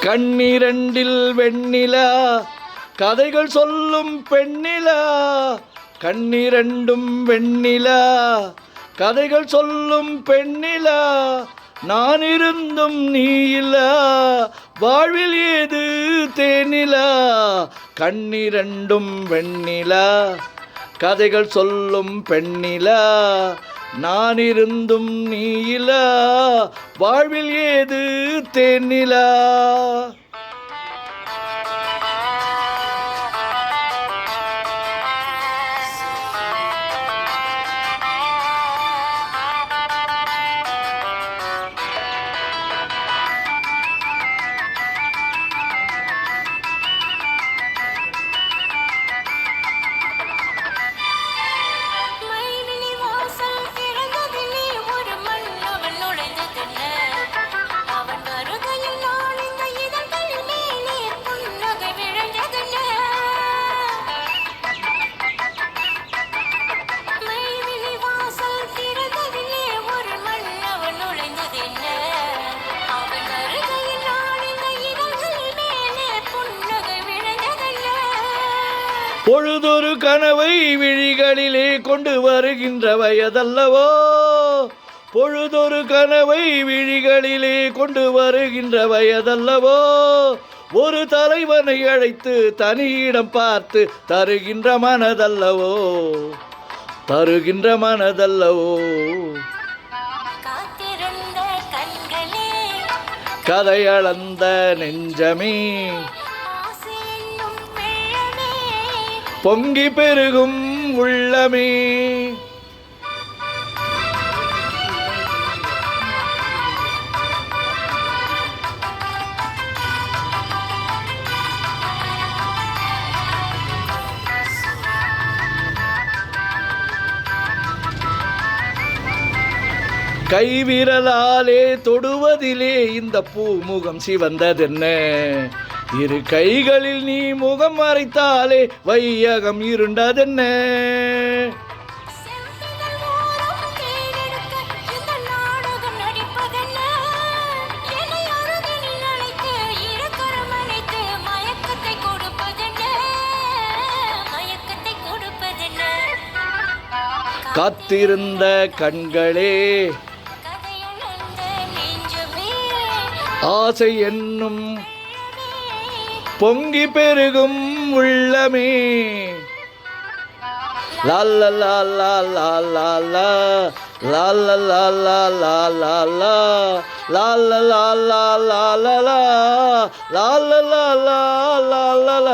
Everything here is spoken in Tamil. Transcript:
கண்ணிரண்டில் வெண்ணிலா கதைகள் சொல்லும் பெண்ணிலா. கண்ணிரண்டும் வெண்ணிலா கதைகள் சொல்லும் பெண்ணிலா. நான் இருந்தும் நீ இல்லா வாழ்வில் ஏது தேனிலா. கண்ணிரண்டும் வெண்ணிலா கதைகள் சொல்லும் பெண்ணிலா. நான் இருந்தும் நீ இல்லா வாழ்வில் ஏது தேனிலா. பொழுதொரு கனவை விழிகளிலே கொண்டு வருகின்ற வயதல்லவோ. பொழுதொரு கனவை விழிகளிலே கொண்டு வருகின்ற வயதல்லவோ. ஒரு தலைவனை அழைத்து தனியிடம் பார்த்து தருகின்ற மனதல்லவோ. தருகின்ற மனதல்லவோ. கதையளந்த நெஞ்சமே பொங்கி பெருகும் உள்ளமே. கைவிரலாலே தொடுவதிலே இந்த பூமுகம் சிவந்ததென்ன. இரு கைகளில் நீ முகம் மறைத்தாலே வையகம் இருண்டதென்ன. காத்திருந்த கண்களே ஆசை என்னும் பொங்கி பெருகும் உள்ளமே. லால லால லால லால லால லால லால லால லால லால லால லால.